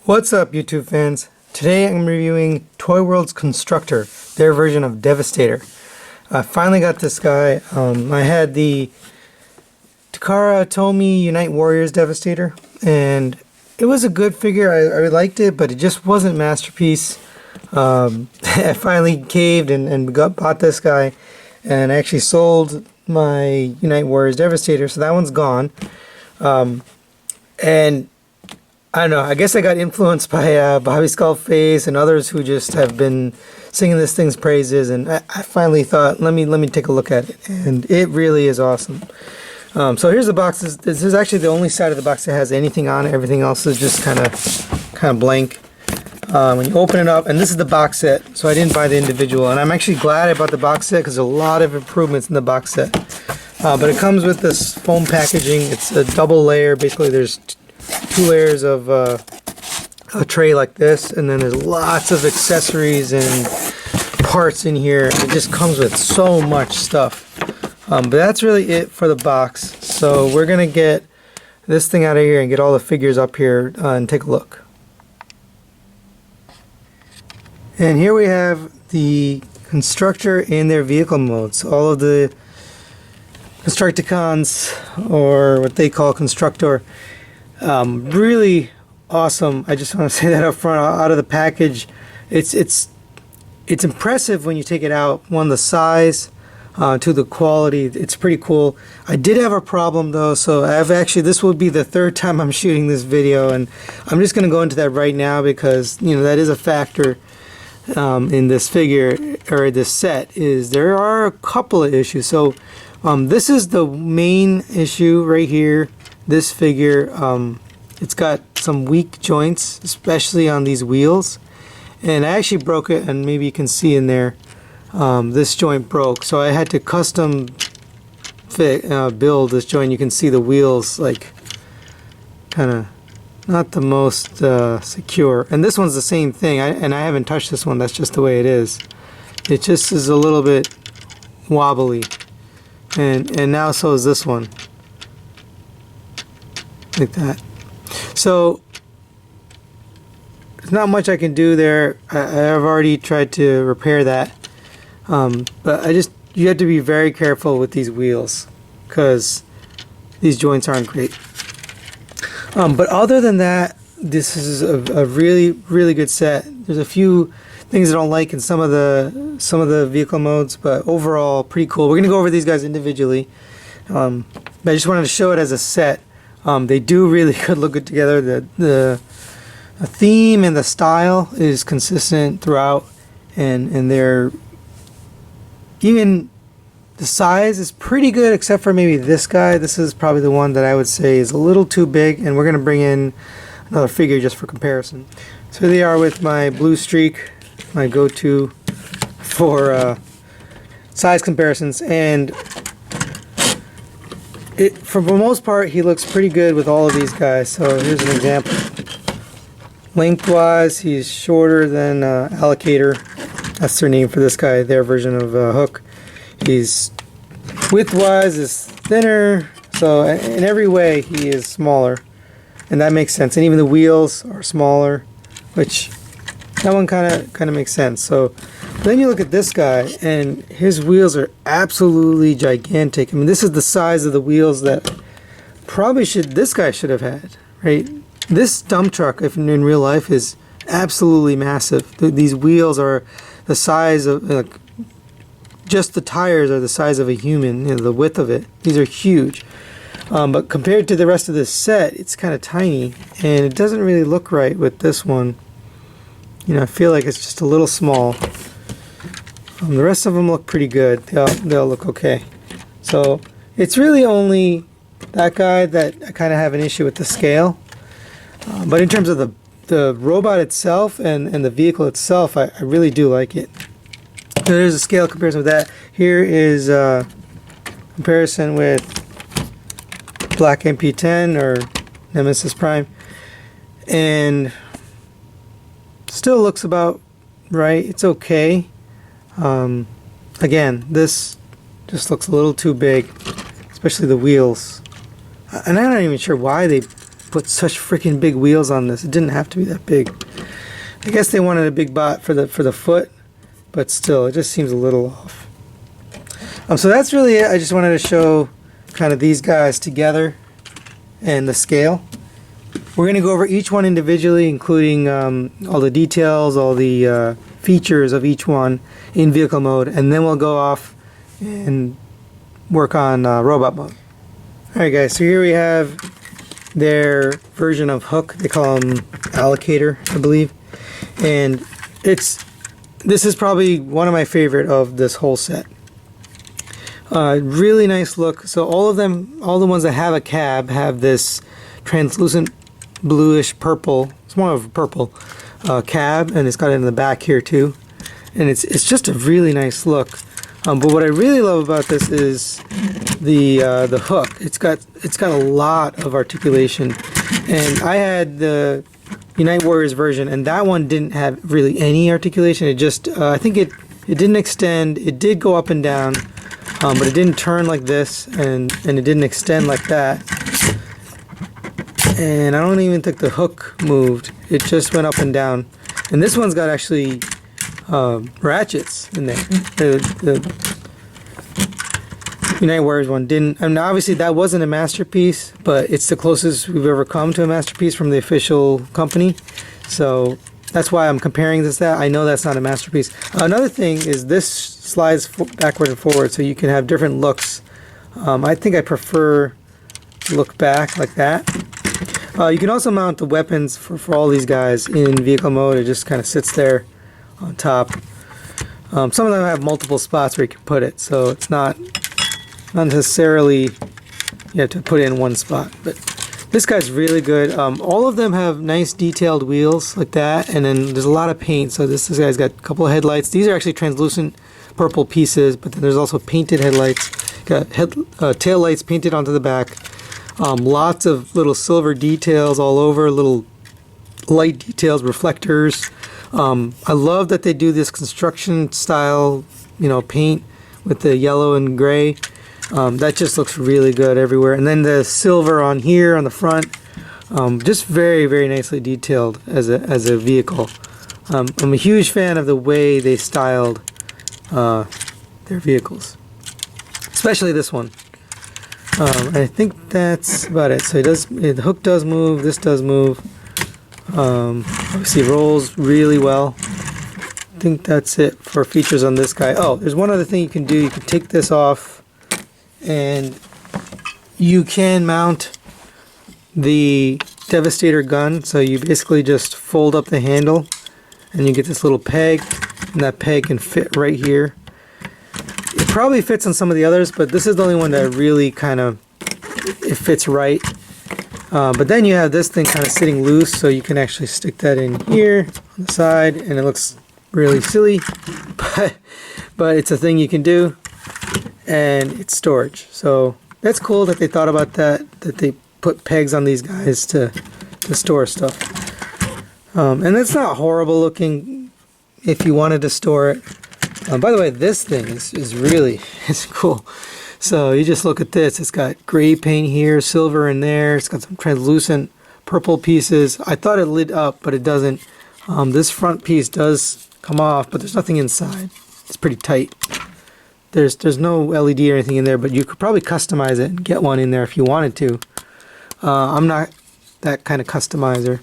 What's up, YouTube fans? Today I'm reviewing Toyworld's Constructor, their version of Devastator. I finally got this guy. I had the Takara Tomy Unite Warriors Devastator, and it was a good figure. I liked it, but it just wasn't Masterpiece. I finally caved and bought this guy, and I actually sold my Unite Warriors Devastator, so that one's gone. And I don't know, I guess I got influenced by Bobby Skullface and others who just have been singing this thing's praises, and I finally thought, let me take a look at it, and it really is awesome. So here's the box. This is actually the only side of the box that has anything on it. Everything else is just kind of blank. When you open it up, and this is the box set, so I didn't buy the individual, and I'm actually glad I bought the box set because there's a lot of improvements in the box set. But it comes with this foam packaging. It's a double layer. Basically, there's two layers of a tray like this, and then there's lots of accessories and parts in here. It just comes with so much stuff. But that's really it for the box. So we're gonna get this thing out of here and get all the figures up here and take a look. And here we have the Constructor in their vehicle modes. All of the Constructicons, or what they call Constructor. Really awesome. I just want to say that up front. Out of the package, it's impressive when you take it out. One, the size, to the quality, it's pretty cool. I did have a problem though, so this will be the third time I'm shooting this video, and I'm just going to go into that right now because that is a factor in this figure, or this set. Is there are a couple of issues. So this is the main issue right here. This figure, it's got some weak joints, especially on these wheels, and I actually broke it, and maybe you can see in there, this joint broke, so I had to custom build this joint. You can see the wheels like kind of not the most secure, and this one's the same thing. I haven't touched this one. That's just the way it is. It just is a little bit wobbly, and now so is this one. Like that. So there's not much I can do there. I've already tried to repair that, but you have to be very careful with these wheels because these joints aren't great. But other than that, this is a really good set. There's a few things I don't like in some of the vehicle modes, but overall pretty cool. We're gonna go over these guys individually, but I just wanted to show it as a set. They do really look good together. The theme and the style is consistent throughout, and they're even the size is pretty good, except for maybe this guy. This is probably the one that I would say is a little too big, and we're gonna bring in another figure just for comparison. So here they are with my blue streak, my go-to for size comparisons, and for the most part, he looks pretty good with all of these guys. So here's an example. Lengthwise, he's shorter than Allocator. That's their name for this guy, their version of Hook. He's widthwise is thinner. So in every way, he is smaller, and that makes sense. And even the wheels are smaller, which that one kind of makes sense. So then you look at this guy, and his wheels are absolutely gigantic. I mean, this is the size of the wheels that this guy should have had, right? This dump truck, if in real life, is absolutely massive. These wheels are the size of, just the tires are the size of a human, the width of it. These are huge. But compared to the rest of this set, it's kind of tiny, and it doesn't really look right with this one. I feel like it's just a little small. The rest of them look pretty good. They'll look okay. So it's really only that guy that I kind of have an issue with the scale. But in terms of the robot itself and the vehicle itself, I really do like it. So there's a scale comparison with that. Here is a comparison with Black MP10 or Nemesis Prime, and still looks about right. It's okay. Again, this just looks a little too big, especially the wheels. And I'm not even sure why they put such freaking big wheels on this. It didn't have to be that big. I guess they wanted a big bot for the foot, but still, it just seems a little off. So that's really it. I just wanted to show kind of these guys together and the scale. We're going to go over each one individually, including all the details, all the features of each one in vehicle mode, and then we'll go off and work on robot mode. Alright guys, so here we have their version of hook. They call them allocator, I believe. And this is probably one of my favorite of this whole set. Really nice look. So all of them, all the ones that have a cab have this translucent bluish purple, it's more of a purple cab, and it's got it in the back here too. And it's just a really nice look. But what I really love about this is the hook. It's got a lot of articulation, and I had the Unite Warriors version, and that one didn't have really any articulation. It just I think it didn't extend. It did go up and down, but it didn't turn like this, and it didn't extend like that. And I don't even think the hook moved. It just went up and down. And this one's got actually ratchets in there. The Unite Warriors one didn't. I mean, obviously that wasn't a masterpiece, but it's the closest we've ever come to a masterpiece from the official company. So that's why I'm comparing this to that. I know that's not a masterpiece. Another thing is this slides backward and forward, so you can have different looks. I think I prefer look back like that. You can also mount the weapons for all these guys in vehicle mode. It just kind of sits there on top. Some of them have multiple spots where you can put it, so it's not necessarily you have to put it in one spot. But this guy's really good. All of them have nice detailed wheels like that, and then there's a lot of paint. So this guy's got a couple of headlights. These are actually translucent purple pieces, but then there's also painted headlights. Got tail lights painted onto the back. Lots of little silver details all over, little light details, reflectors. I love that they do this construction style, paint with the yellow and gray. That just looks really good everywhere. And then the silver on here on the front, just very, very nicely detailed as a vehicle. I'm a huge fan of the way they styled their vehicles, especially this one. I think that's about it. So the hook does move, this does move. Obviously rolls really well. I think that's it for features on this guy. Oh, there's one other thing you can do. You can take this off and you can mount the Devastator gun. So you basically just fold up the handle and you get this little peg, and that peg can fit right here. It probably fits on some of the others, but this is the only one that really it fits right. But then you have this thing kind of sitting loose, so you can actually stick that in here on the side, and it looks really silly, but it's a thing you can do, and it's storage. So that's cool that they thought about that they put pegs on these guys to store stuff. And it's not horrible looking if you wanted to store it. By the way, this thing is really cool. So you just look at this. It's got gray paint here, silver in there. It's got some translucent purple pieces. I thought it lit up, but it doesn't. This front piece does come off, but there's nothing inside. It's pretty tight. There's no LED or anything in there, but you could probably customize it and get one in there if you wanted to. I'm not that kind of customizer.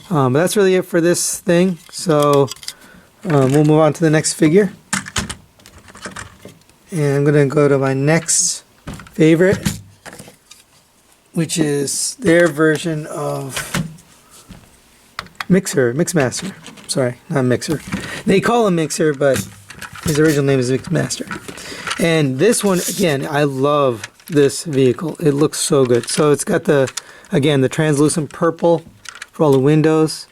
But that's really it for this thing. So we'll move on to the next figure. And I'm going to go to my next favorite, which is their version of Mixmaster. Sorry, not Mixer. They call him Mixer, but his original name is Mixmaster. And this one, again, I love this vehicle. It looks so good. So it's got the translucent purple for all the windows.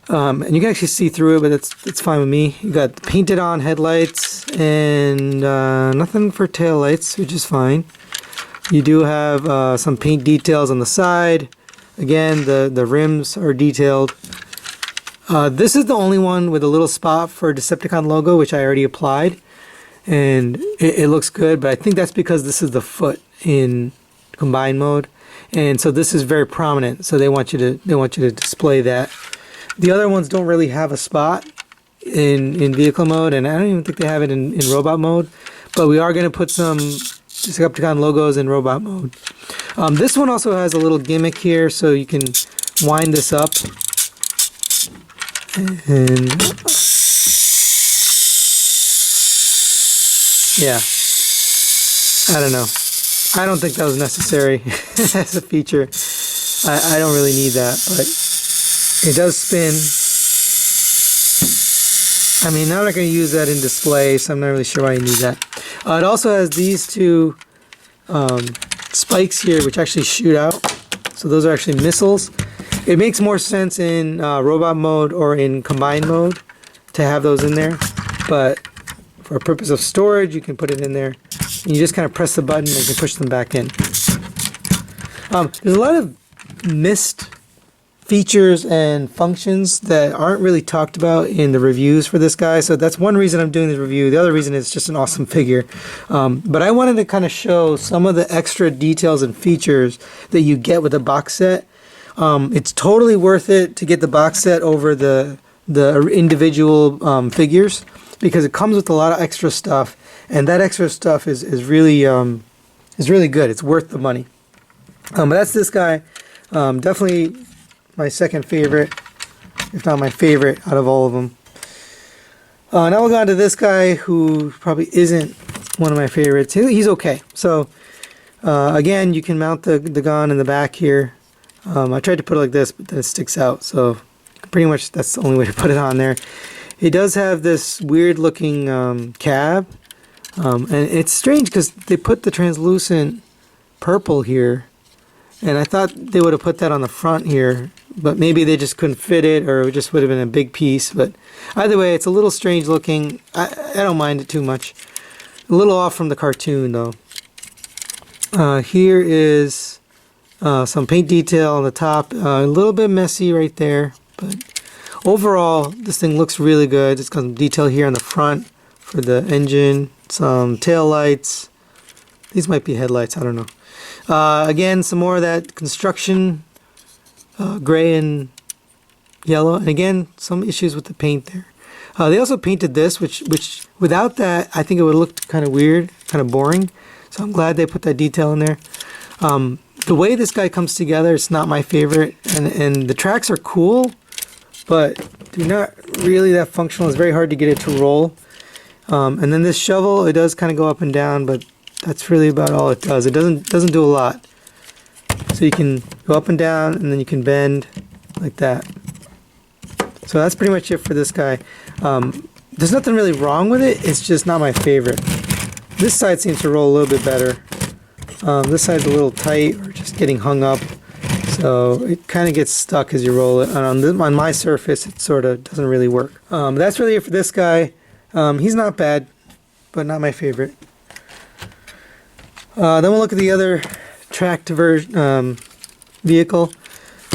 And you can actually see through it, but it's fine with me. You got painted on headlights and nothing for tail lights, which is fine. You do have some paint details on the side. Again, the rims are detailed. This is the only one with a little spot for a Decepticon logo, which I already applied. And it looks good, but I think that's because this is the foot in combined mode. and so this is very prominent. So they want you to display that. The other ones don't really have a spot in vehicle mode, and I don't even think they have it in robot mode. But we are going to put some Decepticon logos in robot mode. This one also has a little gimmick here, so you can wind this up. And yeah, I don't know. I don't think that was necessary as a feature. I don't really need that, but it does spin. I mean, I'm not going to use that in display, so I'm not really sure why you need that. It also has these two spikes here, which actually shoot out. So those are actually missiles. It makes more sense in robot mode or in combined mode to have those in there. But for a purpose of storage, you can put it in there. And you just kind of press the button and you can push them back in. There's a lot of missed features and functions that aren't really talked about in the reviews for this guy, so that's one reason I'm doing this review. The other reason is just an awesome figure, but I wanted to kind of show some of the extra details and features that you get with a box set. It's totally worth it to get the box set over the individual figures, because it comes with a lot of extra stuff, and that extra stuff is really good. It's worth the money. But that's this guy. Definitely my second favorite, if not my favorite, out of all of them. Now we'll go on to this guy, who probably isn't one of my favorites. He's okay. So again, you can mount the gun in the back here. I tried to put it like this, but then it sticks out. So pretty much that's the only way to put it on there. It does have this weird looking cab. And it's strange because they put the translucent purple here. And I thought they would have put that on the front here, but maybe they just couldn't fit it, or it just would have been a big piece. But either way, it's a little strange looking. I don't mind it too much. A little off from the cartoon, though. Here is some paint detail on the top. A little bit messy right there, but overall, this thing looks really good. It's got some detail here on the front for the engine, some tail lights. These might be headlights, I don't know. Again, some more of that construction, gray and yellow, and again, some issues with the paint there. They also painted this, which without that, I think it would look kind of weird, kind of boring. So I'm glad they put that detail in there. The way this guy comes together, it's not my favorite, and the tracks are cool, but they're not really that functional. It's very hard to get it to roll. And then this shovel, it does kind of go up and down, but that's really about all it does. It doesn't do a lot. So you can go up and down, and then you can bend like that. So that's pretty much it for this guy. There's nothing really wrong with it. It's just not my favorite. This side seems to roll a little bit better. This side's a little tight, or just getting hung up. So it kind of gets stuck as you roll it. And on my surface, it sort of doesn't really work. That's really it for this guy. He's not bad, but not my favorite. Then we'll look at the other tracked vehicle,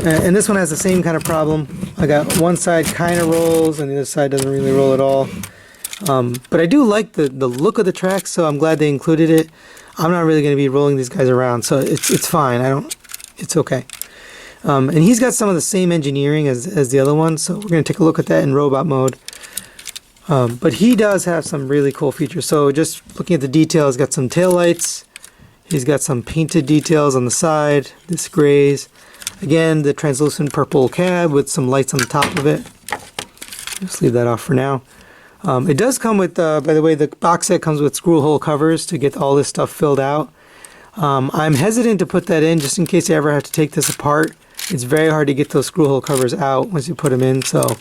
and this one has the same kind of problem. I got one side kind of rolls and the other side doesn't really roll at all, but I do like the look of the track, so I'm glad they included it. I'm not really going to be rolling these guys around, so it's fine. It's okay. And he's got some of the same engineering as the other one, so we're going to take a look at that in robot mode. But he does have some really cool features. So just looking at the details, got some tail lights. He's got some painted details on the side, this grays. Again, the translucent purple cab with some lights on the top of it. Just leave that off for now. It does come with, by the way, the box set comes with screw hole covers to get all this stuff filled out. I'm hesitant to put that in just in case you ever have to take this apart. It's very hard to get those screw hole covers out once you put them in, so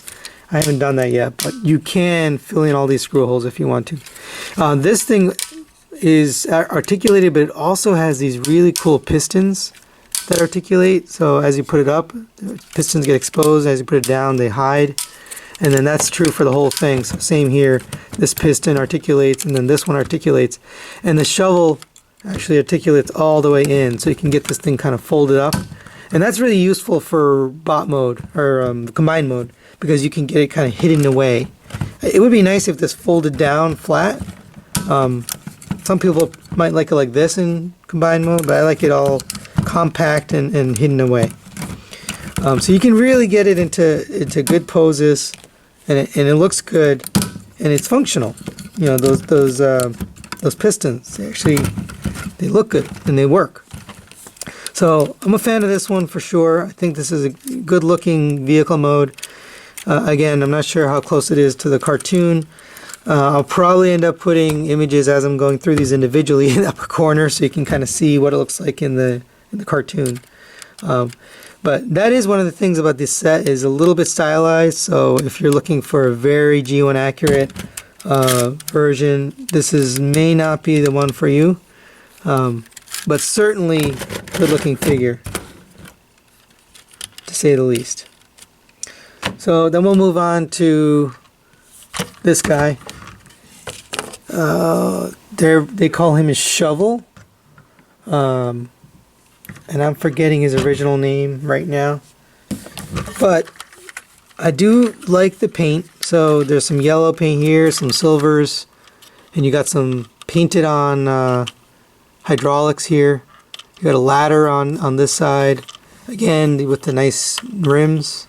I haven't done that yet, but you can fill in all these screw holes if you want to. This thing is articulated, but it also has these really cool pistons that articulate. So as you put it up, the pistons get exposed. As you put it down, they hide. And then that's true for the whole thing. So same here, this piston articulates, and then this one articulates. And the shovel actually articulates all the way in, so you can get this thing kind of folded up. And that's really useful for bot mode, or combined mode, because you can get it kind of hidden away. It would be nice if this folded down flat. Some people might like it like this in combined mode, but I like it all compact and hidden away. So you can really get it into good poses, and it looks good, and it's functional. You know, those pistons, they look good and they work. So I'm a fan of this one for sure. I think this is a good looking vehicle mode. Again, I'm not sure how close it is to the cartoon. I'll probably end up putting images as I'm going through these individually in the upper corner, so you can kind of see what it looks like in the cartoon. But that is one of the things about this set, is a little bit stylized. So if you're looking for a very G1 accurate version, this may not be the one for you. But certainly good looking figure, to say the least. So then we'll move on to this guy. They call him a Shovel. And I'm forgetting his original name right now. But I do like the paint. So there's some yellow paint here, some silvers, and you got some painted on hydraulics here. You got a ladder on this side, again with the nice rims,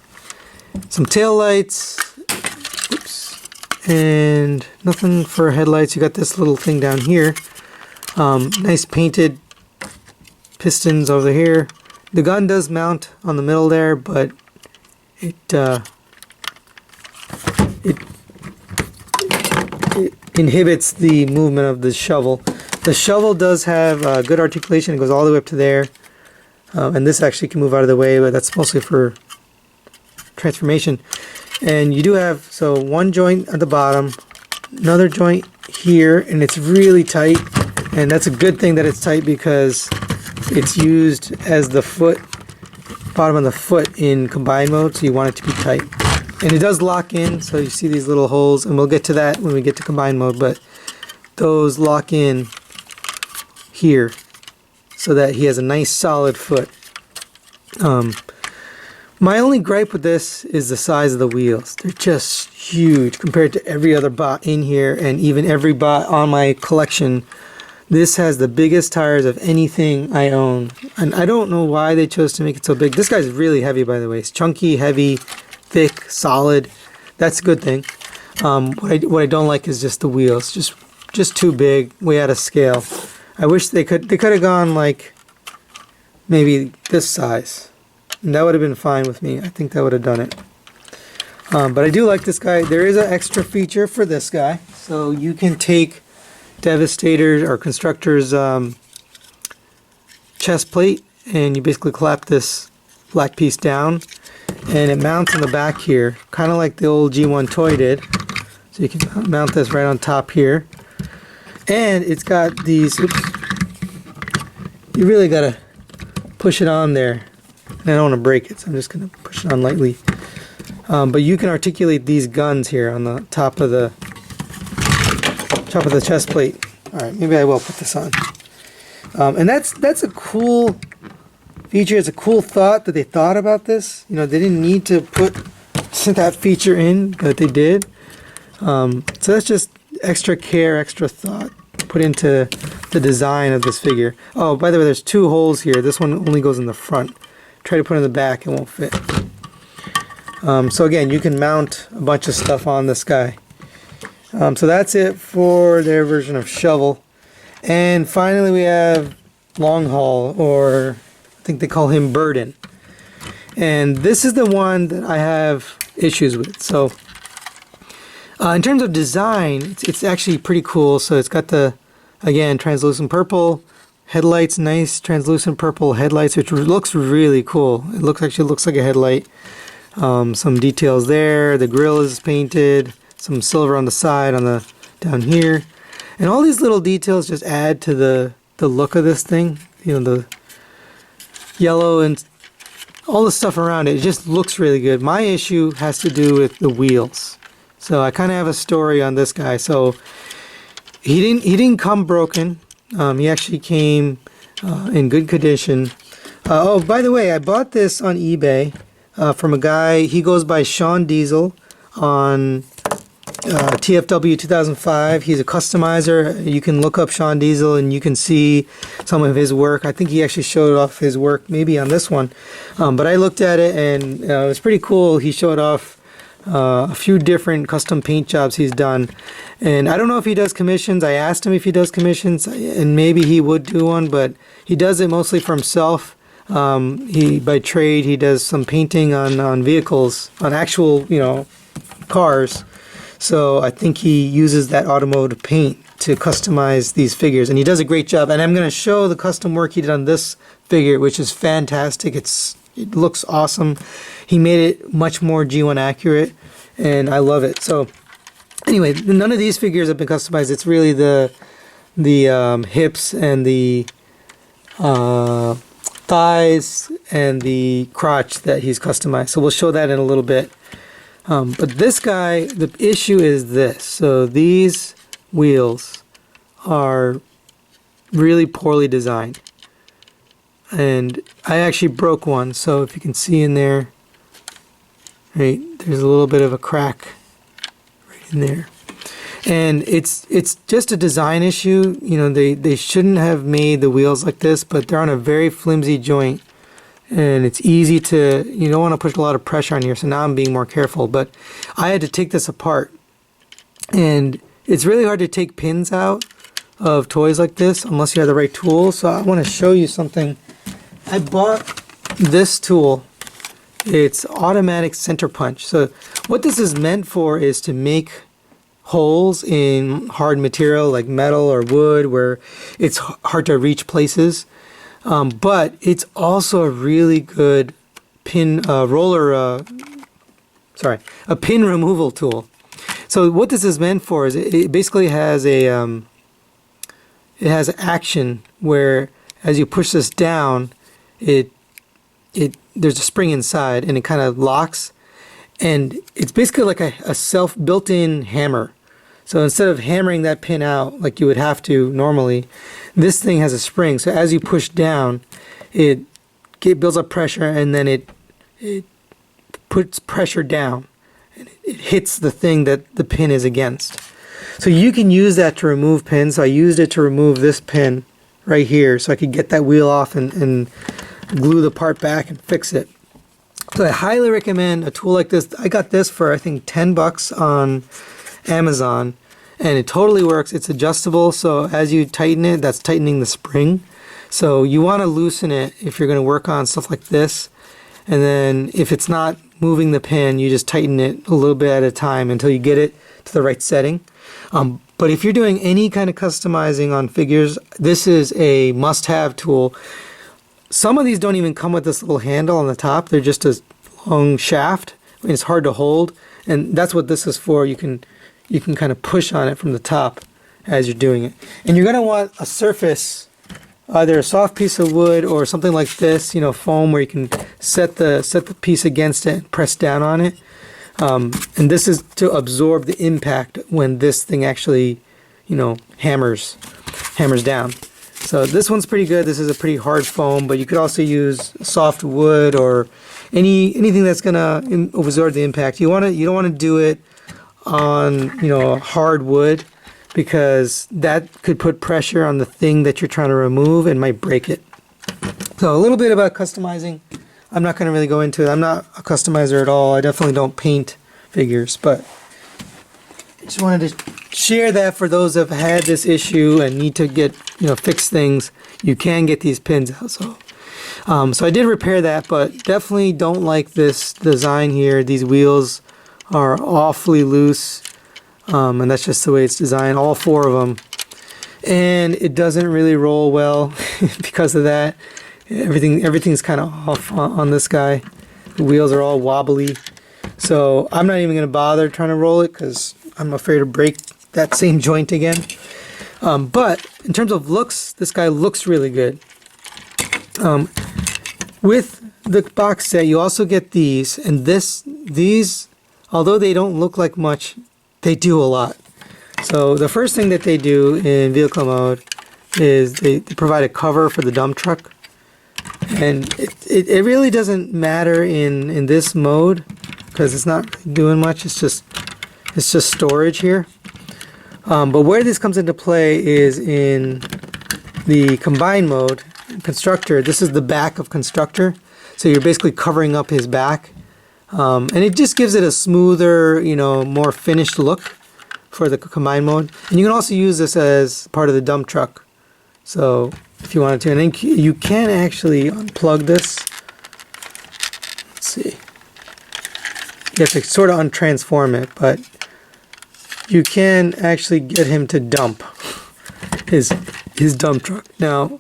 some tail lights, oops, and nothing for headlights. You got this little thing down here, nice painted pistons over here. The gun does mount on the middle there, but it inhibits the movement of the shovel. The shovel does have good articulation. It goes all the way up to there. And this actually can move out of the way, but that's mostly for transformation. And you do have, so one joint at the bottom, another joint here, and it's really tight. And that's a good thing that it's tight, because it's used as the foot, bottom of the foot in combine mode, so you want it to be tight. And it does lock in, so you see these little holes, and we'll get to that when we get to combine mode, but those lock in here so that he has a nice solid foot. My only gripe with this is the size of the wheels. They're just huge compared to every other bot in here, and even every bot on my collection. This has the biggest tires of anything I own, and I don't know why they chose to make it so big. This guy's really heavy, by the way. It's chunky, heavy, thick, solid. That's a good thing. What I don't like is just the wheels. Just too big, way out of scale. I wish they could have gone like maybe this size, and that would have been fine with me. I think that would have done it. But I do like this guy. There is an extra feature for this guy, so you can take Devastator or Constructor's chest plate, and you basically clap this black piece down, and it mounts on the back here, kind of like the old G1 toy did. So you can mount this right on top here. And it's got these, oops, you really gotta push it on there. And I don't want to break it, so I'm just gonna push it on lightly. But you can articulate these guns here on the top of the chest plate. All right, maybe I will put this on. And that's a cool feature. It's a cool thought that they thought about this. You know, they didn't need to put that feature in, but they did. So that's just extra care, extra thought put into the design of this figure. Oh, by the way, there's two holes here. This one only goes in the front. Try to put it in the back, it won't fit. So again, you can mount a bunch of stuff on this guy. So that's it for their version of Shovel. And finally we have Long Haul, or I think they call him Burden. And this is the one that I have issues with. So in terms of design, it's actually pretty cool. So it's got the, again, translucent purple headlights, nice translucent purple headlights, which looks really cool. It actually looks like a headlight. Some details there. The grill is painted. Some silver on the side, down here, and all these little details just add to the look of this thing. You know, the yellow and all the stuff around it. It just looks really good. My issue has to do with the wheels. So I kind of have a story on this guy. So he didn't come broken. He actually came in good condition. Oh, by the way, I bought this on eBay from a guy. He goes by Sean Diesel on TFW 2005. He's a customizer. You can look up Sean Diesel and you can see some of his work. I think he actually showed off his work maybe on this one. But I looked at it and it was pretty cool. He showed off a few different custom paint jobs he's done. And I don't know if he does commissions. I asked him if he does commissions, and maybe he would do one, but he does it mostly for himself. By trade, he does some painting on vehicles, on actual, cars. So I think he uses that automotive paint to customize these figures, and he does a great job. And I'm going to show the custom work he did on this figure, which is fantastic. It looks awesome. He made it much more G1 accurate, and I love it. So anyway, none of these figures have been customized. It's really the hips and the thighs and the crotch that he's customized. So we'll show that in a little bit. But this guy, the issue is this. So these wheels are really poorly designed. And I actually broke one. So if you can see in there, right, there's a little bit of a crack right in there. And it's just a design issue. They shouldn't have made the wheels like this, but they're on a very flimsy joint. And it's easy to, you don't want to put a lot of pressure on here, so now I'm being more careful. But I had to take this apart. And it's really hard to take pins out of toys like this unless you have the right tool. So I want to show you something. I bought this tool. It's automatic center punch. So what this is meant for is to make holes in hard material like metal or wood where it's hard to reach places. But it's also a really good pin a pin removal tool. So what this is meant for is it basically has it has action where as you push this down, there's a spring inside and it kind of locks, and it's basically like a built-in hammer. So instead of hammering that pin out like you would have to normally, this thing has a spring. So as you push down, it builds up pressure, and then it puts pressure down. And it hits the thing that the pin is against. So you can use that to remove pins. So I used it to remove this pin right here so I could get that wheel off and glue the part back and fix it. So I highly recommend a tool like this. I got this for I think $10 on Amazon, and it totally works. It's adjustable, so as you tighten it, that's tightening the spring. So you want to loosen it if you're going to work on stuff like this, and then if it's not moving the pin, you just tighten it a little bit at a time until you get it to the right setting. But if you're doing any kind of customizing on figures, this is a must-have tool. Some of these don't even come with this little handle on the top. They're just a long shaft, and it's hard to hold, and that's what this is for. You can kind of push on it from the top as you're doing it. And you're going to want a surface, either a soft piece of wood or something like this, foam, where you can set the piece against it and press down on it. And this is to absorb the impact when this thing actually, hammers down. So this one's pretty good. This is a pretty hard foam, but you could also use soft wood or anything that's going to absorb the impact. You don't want to do it on hard wood, because that could put pressure on the thing that you're trying to remove and might break it. So a little bit about customizing. I'm not going to really go into it. I'm not a customizer at all. I definitely don't paint figures, but I just wanted to share that for those that have had this issue and need to get fix things. You can get these pins out. So I did repair that, but definitely don't like this design here. These wheels are awfully loose, and that's just the way it's designed, all four of them, and it doesn't really roll well because of that. Everything's kind of off on this guy. The wheels are all wobbly, so I'm not even going to bother trying to roll it because I'm afraid to break that same joint again. But in terms of looks, this guy looks really good. With the box set, you also get these, and these, although they don't look like much, they do a lot. So the first thing that they do in vehicle mode is they provide a cover for the dump truck. And it really doesn't matter in this mode because it's not doing much. It's just It's just storage here. But where this comes into play is in the combine mode. Constructor, this is the back of Constructor. So you're basically covering up his back. And it just gives it a smoother, you know, more finished look for the combine mode. And you can also use this as part of the dump truck. So if you wanted to, and then you can actually unplug this. Let's see. You have to sort of untransform it, but you can actually get him to dump his dump truck. Now,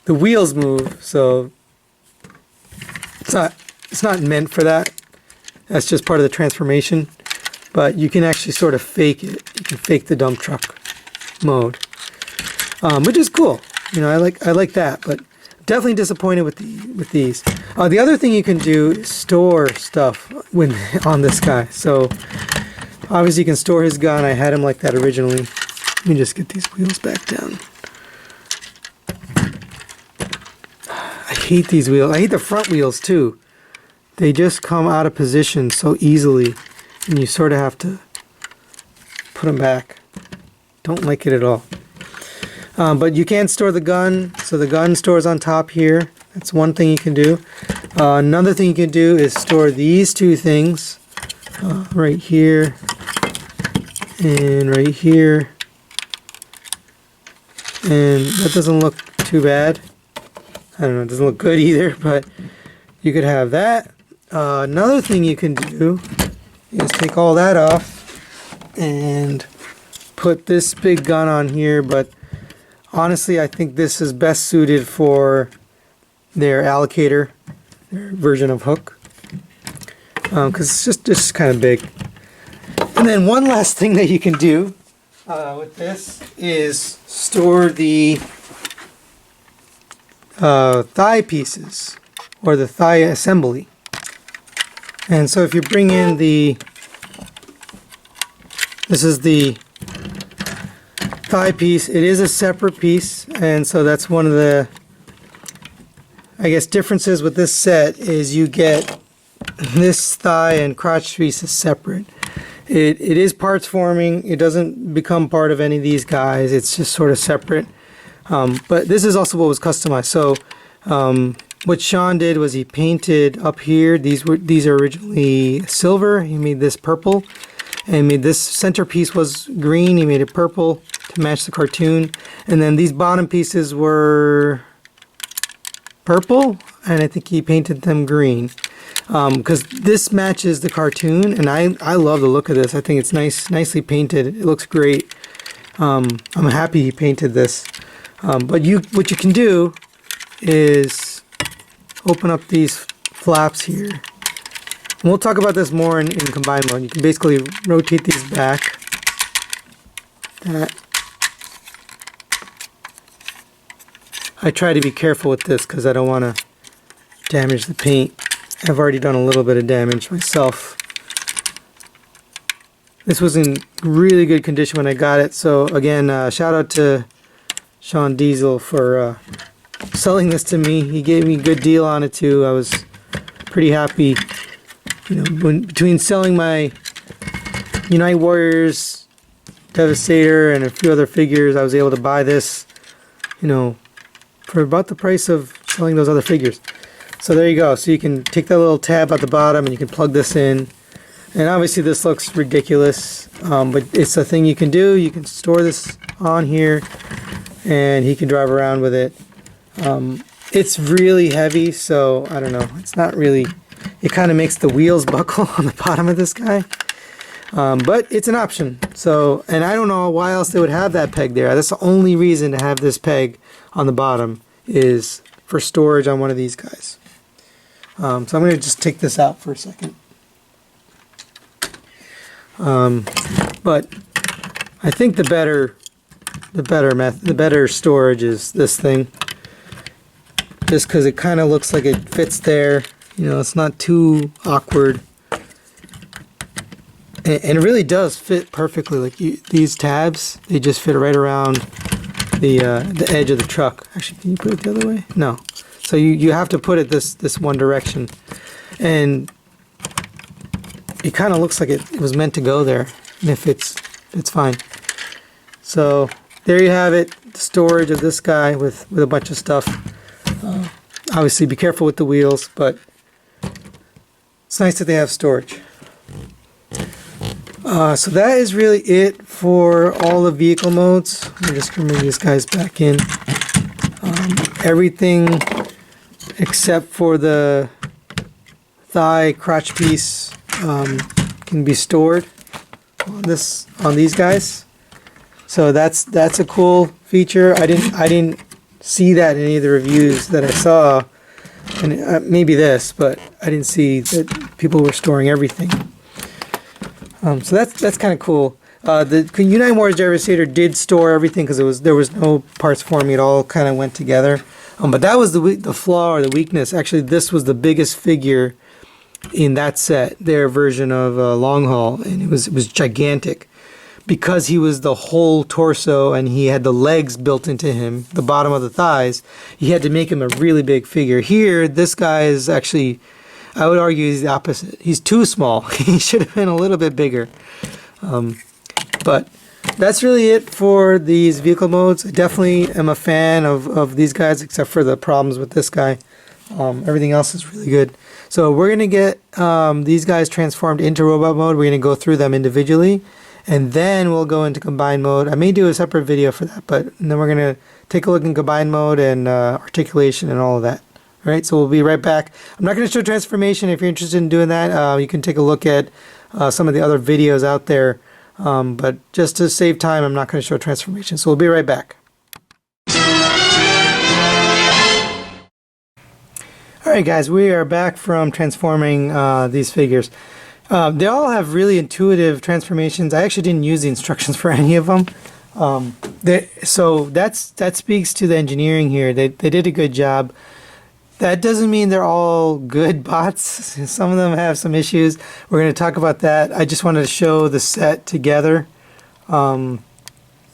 the wheels move, so it's not meant for that. That's just part of the transformation. But you can actually sort of fake it. You can fake the dump truck mode, which is cool. You know, I like that. But definitely disappointed with these. The other thing you can do is store stuff on this guy. So obviously you can store his gun. I had him like that originally. Let me just get these wheels back down. I hate these wheels. I hate the front wheels too. They just come out of position so easily, and you sort of have to put them back. Don't like it at all. But you can store the gun, so the gun stores on top here. That's one thing you can do. Another thing you can do is store these two things right here and right here. And that doesn't look too bad. I don't know, it doesn't look good either, but you could have that. Another thing you can do is take all that off and put this big gun on here, but honestly I think this is best suited for their allocator, their version of hook, because it's just kind of big. And then one last thing that you can do with this is store the thigh pieces or the thigh assembly. And so if you bring in this is the thigh piece, it is a separate piece, and so that's one of the, I guess, differences with this set is you get this thigh and crotch pieces separate. It is parts forming. It doesn't become part of any of these guys. It's just sort of separate. But this is also what was customized. So what Sean did was he painted up here. These are originally silver. He made this purple, and made this centerpiece was green. He made it purple to match the cartoon, and then these bottom pieces were purple, and I think he painted them green because this matches the cartoon, and I love the look of this. I think it's nicely painted. It looks great. I'm happy he painted this. But what you can do is open up these flaps here. And we'll talk about this more in combine mode. You can basically rotate these back. I try to be careful with this because I don't want to damage the paint. I've already done a little bit of damage myself. This was in really good condition when I got it. So again, shout out to Sean Diesel for selling this to me. He gave me a good deal on it too. I was pretty happy. You know, between selling my Unite Warriors, Devastator, and a few other figures, I was able to buy this, you know, for about the price of selling those other figures. So there you go. So you can take that little tab at the bottom and you can plug this in. And obviously this looks ridiculous, but it's a thing you can do. You can store this on here and he can drive around with it. It's really heavy, so I don't know. It's not really, it kind of makes the wheels buckle on the bottom of this guy. But it's an option. So, and I don't know why else they would have that peg there. That's the only reason to have this peg on the bottom is for storage on one of these guys. So I'm going to just take this out for a second. But I think the better storage is this thing. Just because it kind of looks like it fits there. You know, it's not too awkward. And it really does fit perfectly. Like these tabs, they just fit right around the edge of the truck. Actually, can you put it the other way? No. So you have to put it this one direction. And it kind of looks like it was meant to go there, and if it's fine. So there you have it, the storage of this guy with a bunch of stuff. Obviously be careful with the wheels, but it's nice that they have storage. So that is really it for all the vehicle modes. I'm just going to move these guys back in. Everything except for the thigh crotch piece can be stored on these guys. So that's a cool feature. I didn't see that in any of the reviews that I saw, and maybe this, but I didn't see that people were storing everything. So that's kind of cool. The United Motors Devastator did store everything because there was no parts forming. It all kind of went together. But that was the flaw or the weakness. Actually, this was the biggest figure in that set, their version of Long Haul, and it was gigantic because he was the whole torso and he had the legs built into him, the bottom of the thighs. You had to make him a really big figure. Here, this guy is actually, I would argue, he's the opposite. He's too small. He should have been a little bit bigger. But that's really it for these vehicle modes. I definitely am a fan of these guys, except for the problems with this guy. Everything else is really good. So we're going to get these guys transformed into robot mode. We're going to go through them individually, and then we'll go into combined mode. I may do a separate video for that, but then we're going to take a look in combined mode and articulation and all of that. All right, so we'll be right back. I'm not going to show transformation. If you're interested in doing that, you can take a look at some of the other videos out there. But just to save time, I'm not going to show transformation. So we'll be right back. Alright guys, we are back from transforming these figures. They all have really intuitive transformations. I actually didn't use the instructions for any of them. So that speaks to the engineering here. They did a good job. That doesn't mean they're all good bots. Some of them have some issues. We're going to talk about that. I just wanted to show the set together. And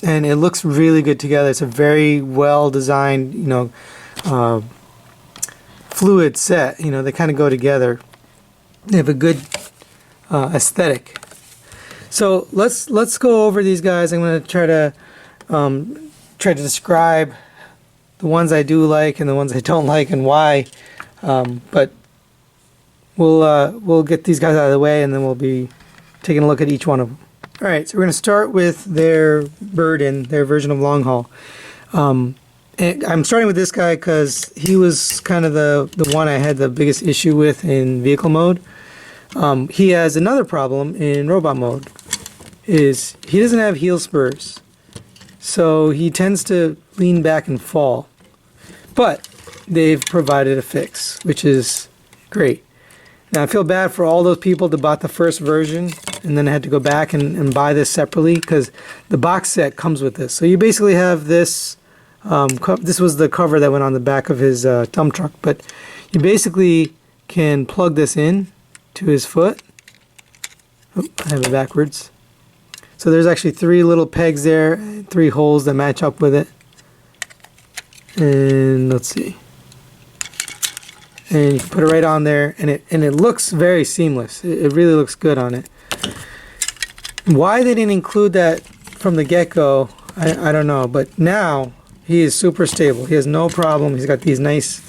it looks really good together. It's a very well designed, fluid set. They kind of go together. They have a good aesthetic. So let's go over these guys. I'm going to try to describe the ones I do like and the ones I don't like and why. But we'll get these guys out of the way, and then we'll be taking a look at each one of them. All right, so we're going to start with their burden, their version of Long Haul. And I'm starting with this guy because he was kind of the one I had the biggest issue with in vehicle mode. He has another problem in robot mode, is he doesn't have heel spurs. So he tends to lean back and fall. But they've provided a fix, which is great. Now I feel bad for all those people that bought the first version and then had to go back and buy this separately, because the box set comes with this. So you basically have this. This was the cover that went on the back of his dump truck, but you basically can plug this in to his foot. Oh, I have it backwards. So there's actually 3 little pegs there, 3 holes that match up with it. And let's see. And you can put it right on there, and it looks very seamless. It really looks good on it. Why they didn't include that from the get-go, I don't know, but now he is super stable. He has no problem. He's got these nice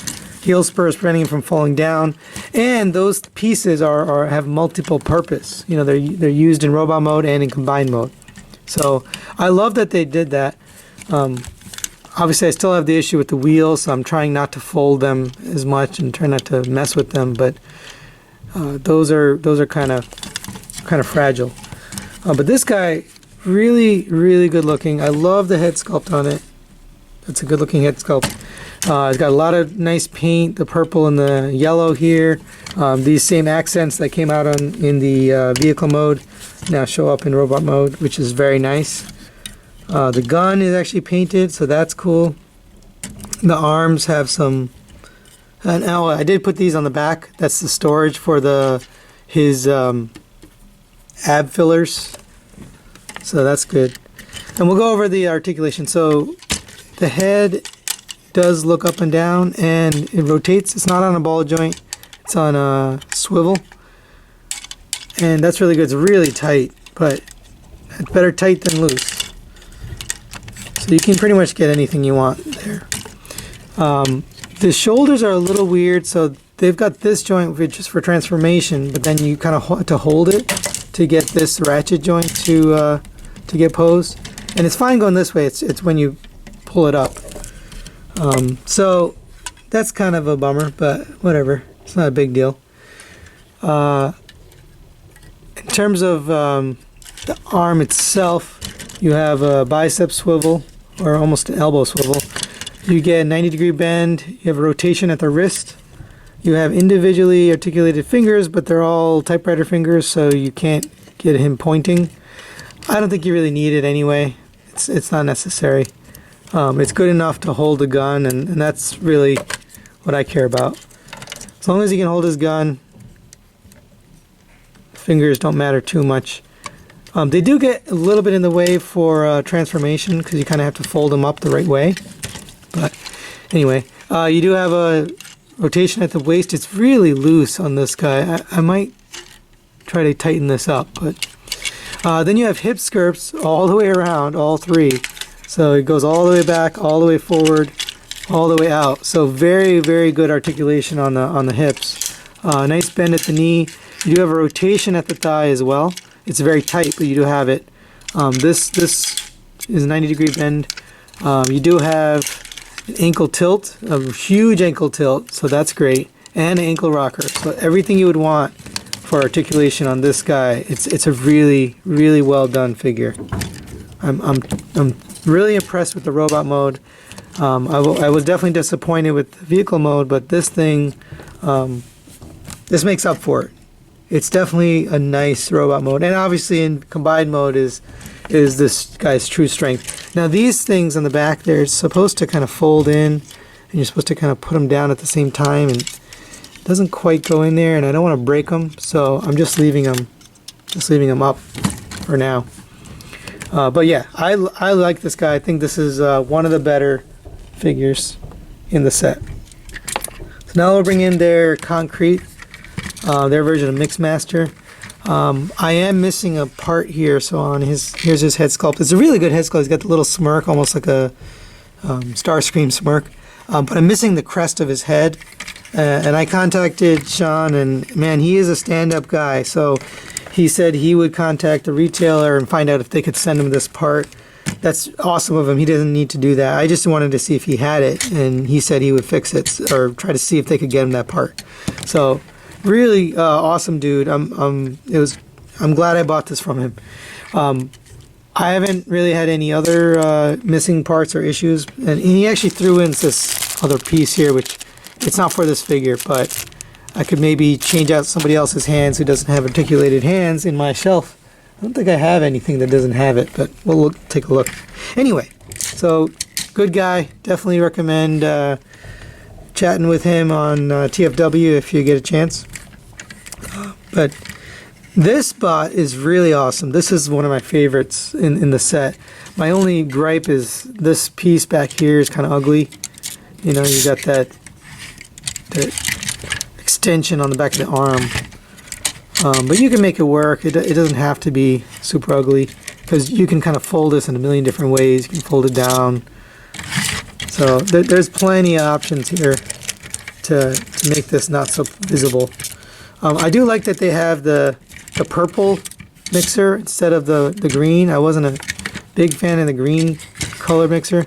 heel spurs preventing him from falling down, and those pieces have multiple purpose. They're used in robot mode and in combined mode. So I love that they did that. Obviously, I still have the issue with the wheels, so I'm trying not to fold them as much and try not to mess with them. But those are kind of fragile. But this guy, really, really good looking. I love the head sculpt on it. That's a good looking head sculpt. It's got a lot of nice paint, the purple and the yellow here. These same accents that came out in the vehicle mode now show up in robot mode, which is very nice. The gun is actually painted, so that's cool. The arms have some. And I did put these on the back. That's the storage for his ab fillers. So that's good. And we'll go over the articulation. So the head does look up and down, and it rotates. It's not on a ball joint. It's on a swivel. and that's really good. It's really tight, but it's better tight than loose. So you can pretty much get anything you want there. The shoulders are a little weird, so they've got this joint which is for transformation, but then you kind of have to hold it to get this ratchet joint to get posed. And it's fine going this way. It's when you pull it up. So that's kind of a bummer, but whatever. It's not a big deal. In terms of the arm itself, you have a bicep swivel, or almost an elbow swivel. You get a 90-degree bend. You have a rotation at the wrist. You have individually articulated fingers, but they're all typewriter fingers, so you can't get him pointing. I don't think you really need it anyway. It's not necessary. It's good enough to hold a gun, and that's really what I care about. As long as he can hold his gun, fingers don't matter too much. They do get a little bit in the way for transformation, because you kind of have to fold them up the right way. But anyway, you do have a rotation at the waist. It's really loose on this guy. I might try to tighten this up, but then you have hip skirts all the way around, all three. So it goes all the way back, all the way forward, all the way out. So very, very good articulation on the hips. Nice bend at the knee. You do have a rotation at the thigh as well. It's very tight, but you do have it. This is a 90-degree bend. You do have an ankle tilt, a huge ankle tilt, so that's great, and an ankle rocker. So everything you would want for articulation on this guy. It's a really, really well done figure. I'm really impressed with the robot mode. I was definitely disappointed with the vehicle mode, but this thing, this makes up for it. It's definitely a nice robot mode, and obviously in combined mode is this guy's true strength. Now these things on the back, they're supposed to kind of fold in, and you're supposed to kind of put them down at the same time, and it doesn't quite go in there, and I don't want to break them, so I'm just leaving them up for now. But yeah, I like this guy. I think this is one of the better figures in the set. So now we'll bring in their concrete, their version of Mixmaster. I am missing a part here, so here's his head sculpt. It's a really good head sculpt. He's got the little smirk, almost like a Starscream smirk. But I'm missing the crest of his head. And I contacted Sean, and man, he is a stand-up guy. So he said he would contact the retailer and find out if they could send him this part. That's awesome of him. He doesn't need to do that. I just wanted to see if he had it, and he said he would fix it or try to see if they could get him that part. So really awesome dude. I'm glad I bought this from him. I haven't really had any other missing parts or issues, and he actually threw in this other piece here, which it's not for this figure, but I could maybe change out somebody else's hands who doesn't have articulated hands in my shelf. I don't think I have anything that doesn't have it, but we'll take a look. Anyway, so good guy. Definitely recommend chatting with him on TFW if you get a chance. But this bot is really awesome. This is one of my favorites in the set. My only gripe is this piece back here is kind of ugly. You know, you got that extension on the back of the arm. But you can make it work. It doesn't have to be super ugly, because you can kind of fold this in a million different ways. You can fold it down. So there's plenty of options here to make this not so visible. I do like that they have the purple mixer instead of the green. I wasn't a big fan of the green color mixer.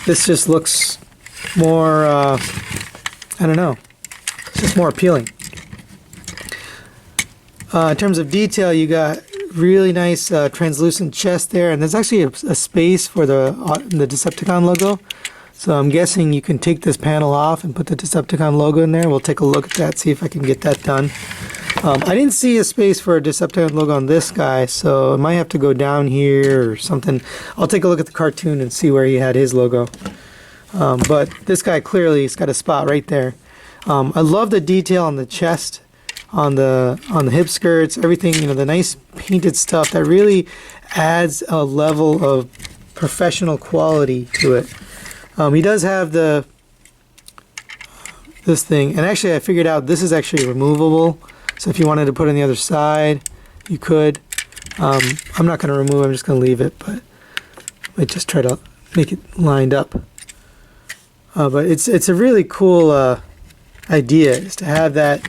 This just looks more, I don't know, it's just more appealing. In terms of detail, you got really nice translucent chest there, and there's actually a space for the Decepticon logo. So I'm guessing you can take this panel off and put the Decepticon logo in there. We'll take a look at that, see if I can get that done. I didn't see a space for a Decepticon logo on this guy, so I might have to go down here or something. I'll take a look at the cartoon and see where he had his logo. But this guy clearly has got a spot right there. I love the detail on the chest, on the hip skirts, everything, you know, the nice painted stuff that really adds a level of professional quality to it. He does have this thing, and actually I figured out this is actually removable, So if you wanted to put it on the other side, you could. I'm not going to remove it, I'm just going to leave it, but I might just try to make it lined up. But it's a really cool idea, is to have that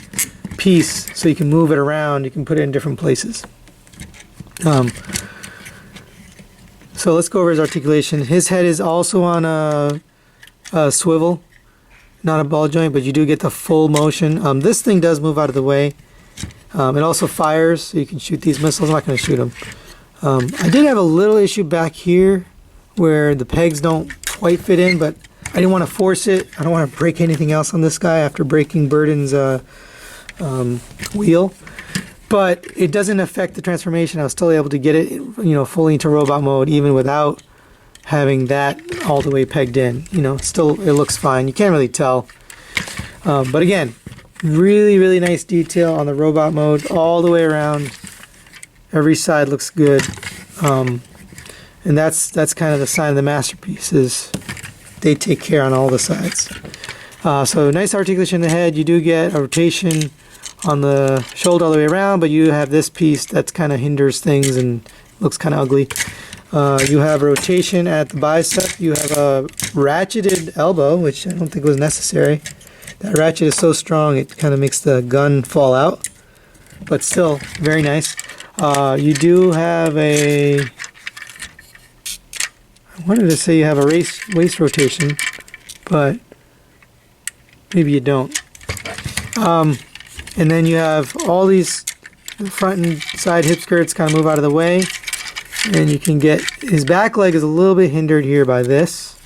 piece so you can move it around, you can put it in different places. So let's go over his articulation. His head is also on a swivel, not a ball joint, but you do get the full motion. This thing does move out of the way. It also fires, so you can shoot these missiles. I'm not going to shoot them. I did have a little issue back here where the pegs don't quite fit in, but I didn't want to force it. I don't want to break anything else on this guy after breaking Burden's wheel. But it doesn't affect the transformation. I was still able to get it, fully into robot mode, even without having that all the way pegged in. Still it looks fine. You can't really tell. But again, really, really nice detail on the robot mode all the way around. Every side looks good. And that's kind of the sign of the masterpiece, is they take care on all the sides. So nice articulation in the head. You do get a rotation on the shoulder all the way around, but you have this piece that kind of hinders things and looks kind of ugly. You have a rotation at the bicep. You have a ratcheted elbow, which I don't think was necessary. That ratchet is so strong it kind of makes the gun fall out, but still very nice. You do have a, I wanted to say you have a waist rotation, but maybe you don't. And then you have all these front and side hip skirts kind of move out of the way, and you can get his back leg is a little bit hindered here by this.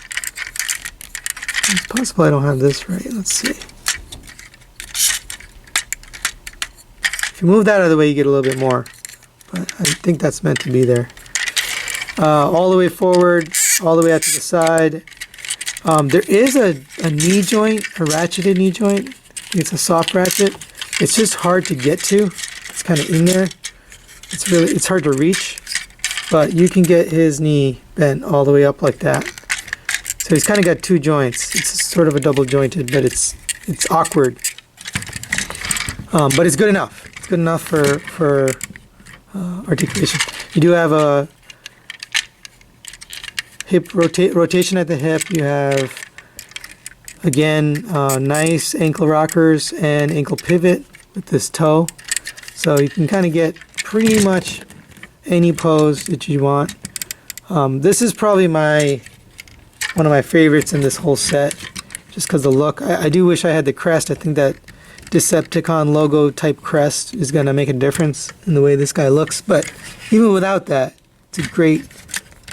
It's possible I don't have this right. Let's see. If you move that out of the way, you get a little bit more, but I think that's meant to be there. All the way forward, all the way out to the side. There is a knee joint, a ratcheted knee joint. It's a soft ratchet. It's just hard to get to. It's kind of in there. It's hard to reach, but you can get his knee bent all the way up like that. So he's kind of got two joints. It's sort of a double jointed, but it's awkward. But it's good enough. It's good enough for articulation. You do have a hip rotation at the hip. You have, again, nice ankle rockers and ankle pivot with this toe. So you can kind of get pretty much any pose that you want. This is probably one of my favorites in this whole set, just because the look. I do wish I had the crest. I think that Decepticon logo type crest is going to make a difference in the way this guy looks. But even without that, it's a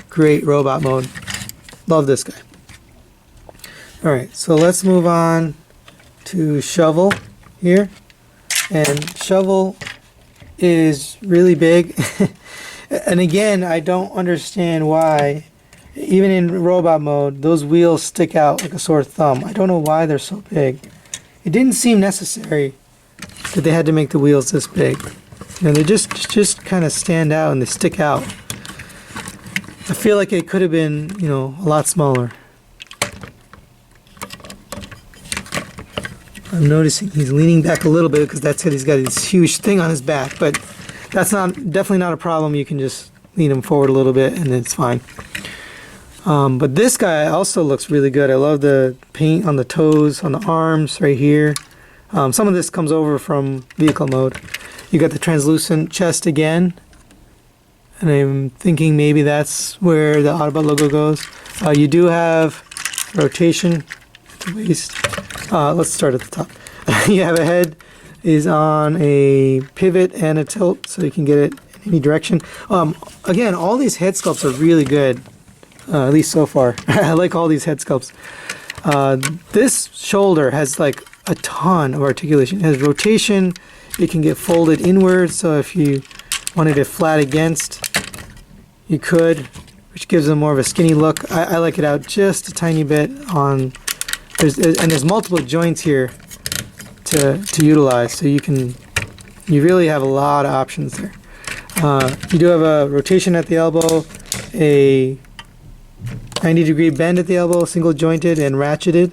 great robot mode. Love this guy. Alright, so let's move on to Shovel here. And Shovel is really big. And again, I don't understand why, even in robot mode, those wheels stick out like a sore thumb. I don't know why they're so big. It didn't seem necessary that they had to make the wheels this big. They just kind of stand out and they stick out. I feel like it could have been, a lot smaller. I'm noticing he's leaning back a little bit because that's it. He's got this huge thing on his back, but that's definitely not a problem. You can just lean him forward a little bit and it's fine. But this guy also looks really good. I love the paint on the toes, on the arms right here. Some of this comes over from vehicle mode. You got the translucent chest again, and I'm thinking maybe that's where the Autobot logo goes. You do have rotation at the waist. Let's start at the top. You have a head is on a pivot and a tilt, so you can get it in any direction. Again, all these head sculpts are really good, at least so far. I like all these head sculpts. This shoulder has like a ton of articulation. It has rotation. It can get folded inwards, so if you wanted it flat against, you could, which gives them more of a skinny look. I like it out just a tiny bit on. There's multiple joints here to utilize, so you really have a lot of options there. You do have a rotation at the elbow, a 90-degree bend at the elbow, single jointed and ratcheted.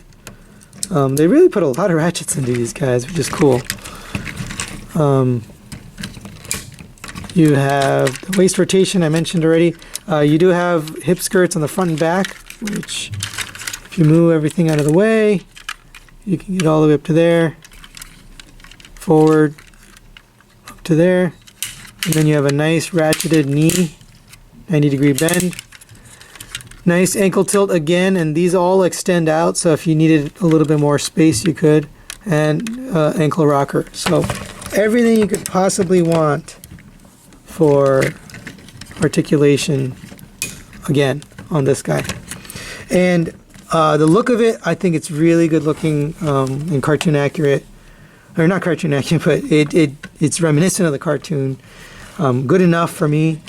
They really put a lot of ratchets into these guys, which is cool. You have the waist rotation I mentioned already. You do have hip skirts on the front and back, which if you move everything out of the way, you can get all the way up to there, forward, up to there, and then you have a nice ratcheted knee, 90-degree bend. Nice ankle tilt again, and these all extend out, so if you needed a little bit more space, you could. And ankle rocker. So everything you could possibly want for articulation, again, on this guy. And the look of it, I think it's really good looking and cartoon accurate. Or not cartoon accurate, but it's reminiscent of the cartoon. Good enough for me.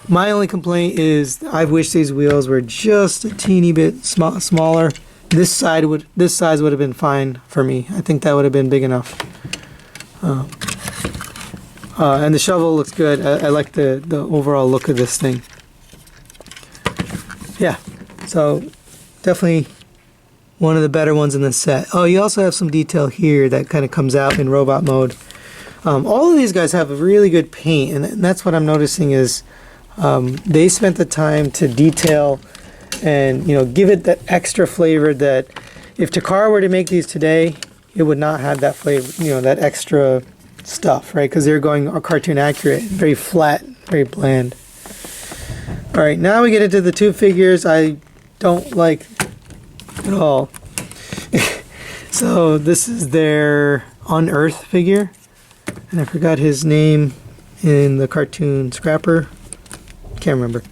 My only complaint is I wish these wheels were just a teeny bit smaller. This size would have been fine for me. I think that would have been big enough. And the shovel looks good. I like the overall look of this thing. Yeah, so definitely one of the better ones in the set. Oh, you also have some detail here that kind of comes out in robot mode. All of these guys have a really good paint, and that's what I'm noticing is they spent the time to detail and give it that extra flavor that if Takara were to make these today, it would not have that flavor, that extra stuff, right? Because they're going cartoon accurate, very flat, very bland. All right, now we get into the two figures I don't like at all. So this is their Unearth figure, and I forgot his name in the cartoon Scrapper. Can't remember.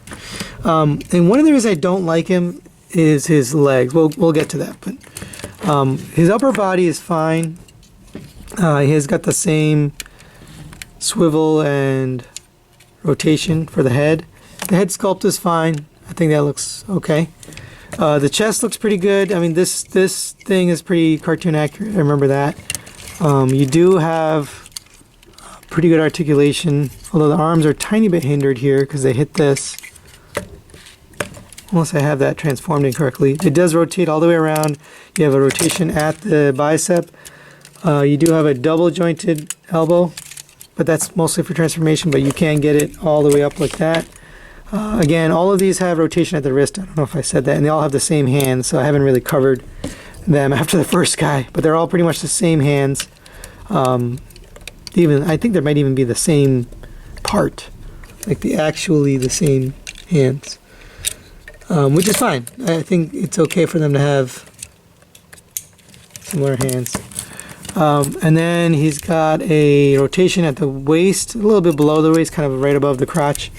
And one of the reasons I don't like him is his legs. We'll get to that, but his upper body is fine. He has got the same swivel and rotation for the head. The head sculpt is fine. I think that looks okay. The chest looks pretty good. I mean, this thing is pretty cartoon accurate. I remember that. You do have pretty good articulation, although the arms are a tiny bit hindered here because they hit this. Unless I have that transformed incorrectly. It does rotate all the way around. You have a rotation at the bicep. You do have a double jointed elbow, but that's mostly for transformation, but you can get it all the way up like that. Again, all of these have rotation at the wrist. I don't know if I said that. And they all have the same hands, so I haven't really covered them after the first guy, but they're all pretty much the same hands. I think there might even be the same part, like the same hands, which is fine. I think it's okay for them to have similar hands. And then he's got a rotation at the waist, a little bit below the waist, kind of right above the crotch.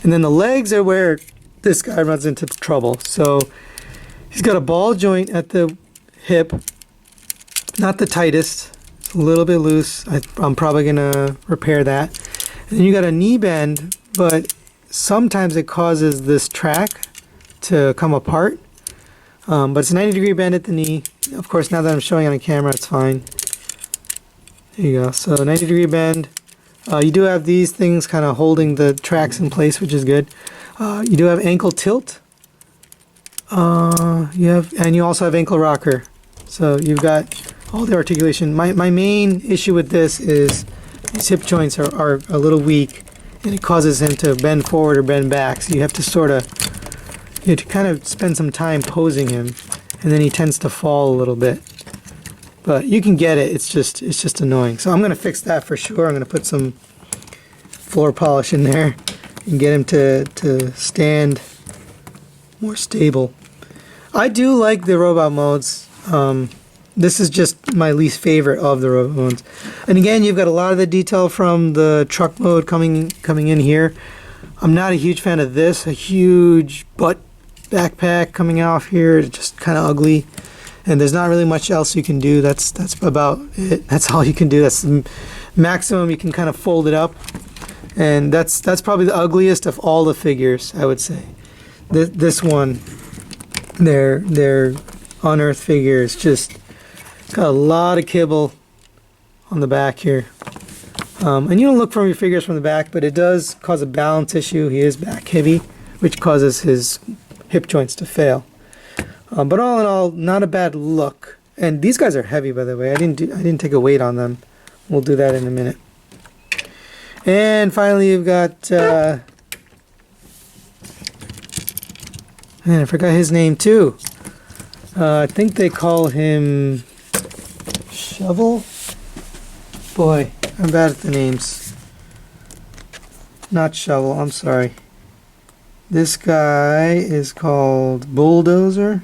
And then the legs are where this guy runs into trouble. So he's got a ball joint at the hip, not the tightest. A little bit loose. I'm probably gonna repair that. And then you got a knee bend, but sometimes it causes this track to come apart. But it's a 90-degree bend at the knee. Of course, now that I'm showing on camera, it's fine. There you go. So 90-degree bend. You do have these things kind of holding the tracks in place, which is good. You do have ankle tilt. And you also have ankle rocker. So you've got all the articulation. My main issue with this is his hip joints are a little weak, and it causes him to bend forward or bend back. So you have to kind of spend some time posing him, and then he tends to fall a little bit. But you can get it. It's just annoying. So I'm going to fix that for sure. I'm going to put some floor polish in there and get him to stand more stable. I do like the robot modes. This is just my least favorite of the robot modes. And again, you've got a lot of the detail from the truck mode coming in here. I'm not a huge fan of this. A huge butt backpack coming off here. It's just kind of ugly. And there's not really much else you can do. That's about it. That's all you can do. That's the maximum. You can kind of fold it up. And that's probably the ugliest of all the figures, I would say. This one, their Unearth figure is just got a lot of kibble on the back here. And you don't look from your figures from the back, but it does cause a balance issue. He is back heavy, which causes his hip joints to fail. But all in all, not a bad look. And these guys are heavy, by the way. I didn't take a weight on them. We'll do that in a minute. And finally, you've got, man, I forgot his name too. I think they call him Shovel? Boy, I'm bad at the names. Not Shovel, I'm sorry. This guy is called Bulldozer.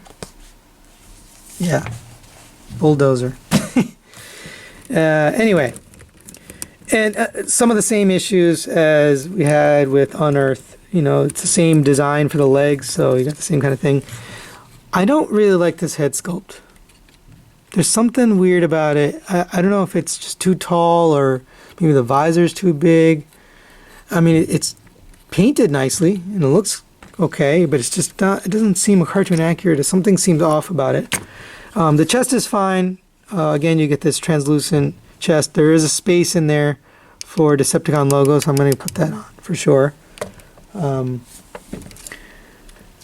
Yeah, Bulldozer. Anyway, and some of the same issues as we had with Unearth. You know, it's the same design for the legs, so you got the same kind of thing. I don't really like this head sculpt. There's something weird about it. I don't know if it's just too tall or maybe the visor's too big. I mean, it's painted nicely and it looks okay, but it's just not, it doesn't seem cartoon accurate. Something seems off about it. The chest is fine. Again, you get this translucent chest. There is a space in there for Decepticon logo, so I'm going to put that on for sure. And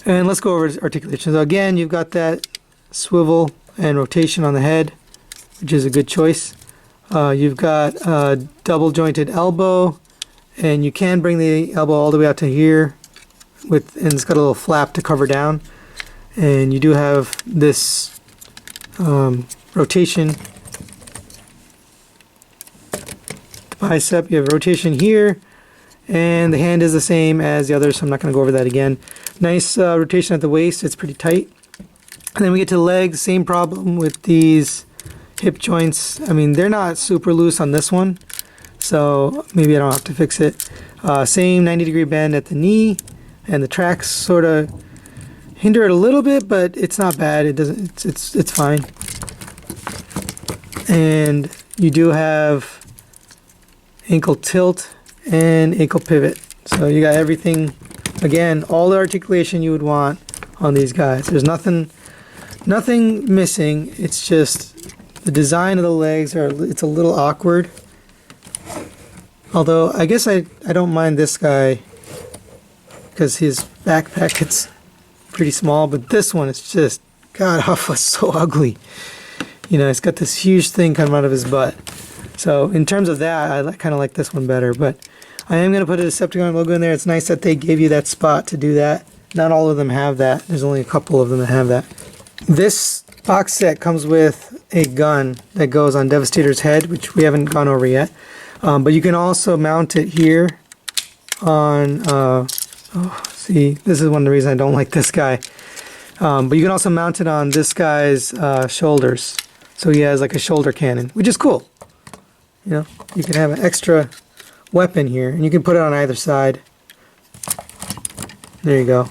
let's go over articulation. So again, you've got that swivel and rotation on the head, which is a good choice. You've got a double jointed elbow, and you can bring the elbow all the way out to here, and it's got a little flap to cover down. And you do have this rotation. The bicep, you have rotation here, and the hand is the same as the others, so I'm not going to go over that again. Nice rotation at the waist, it's pretty tight. And then we get to the legs, same problem with these hip joints. I mean, they're not super loose on this one, so maybe I don't have to fix it. Same 90-degree bend at the knee, and the tracks sort of hinder it a little bit, but it's not bad. It doesn't. It's fine. And you do have ankle tilt and ankle pivot, so you got everything. Again, all the articulation you would want on these guys. There's nothing missing. It's just the design of the legs it's a little awkward. Although I guess I don't mind this guy because his backpack, it's pretty small, but this one is just god awful, it's so ugly. You know, it's got this huge thing coming out of his butt. So in terms of that, I kind of like this one better, but I am going to put a Decepticon logo in there. It's nice that they gave you that spot to do that. Not all of them have that. There's only a couple of them that have that. This box set comes with a gun that goes on Devastator's head, which we haven't gone over yet. But you can also mount it here on, see, this is one of the reasons I don't like this guy. But you can also mount it on this guy's shoulders. So he has like a shoulder cannon, which is cool. You know, you can have an extra weapon here, and you can put it on either side. There you go.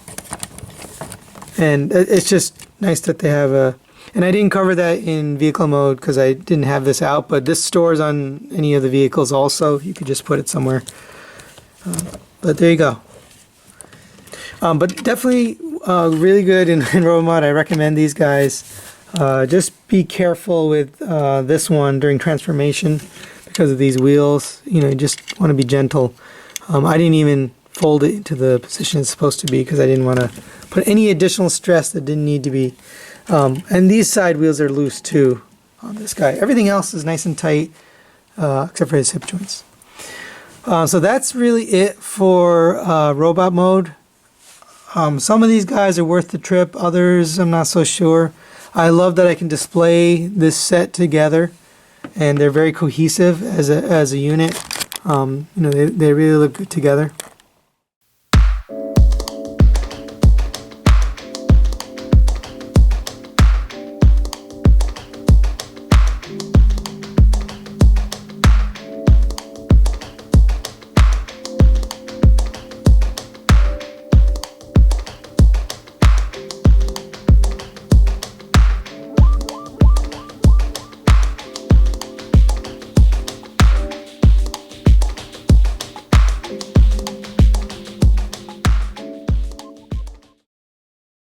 And it's just nice that they have a, and I didn't cover that in vehicle mode because I didn't have this out, but this stores on any of the vehicles also. You could just put it somewhere. But there you go. But definitely really good in RoboMod. I recommend these guys. Just be careful with this one during transformation because of these wheels. You know, you just want to be gentle. I didn't even fold it into the position it's supposed to be because I didn't want to put any additional stress that didn't need to be. And these side wheels are loose too on this guy. Everything else is nice and tight except for his hip joints. So that's really it for robot mode. Some of these guys are worth the trip, others I'm not so sure. I love that I can display this set together, and they're very cohesive as a unit. You know, they really look good together.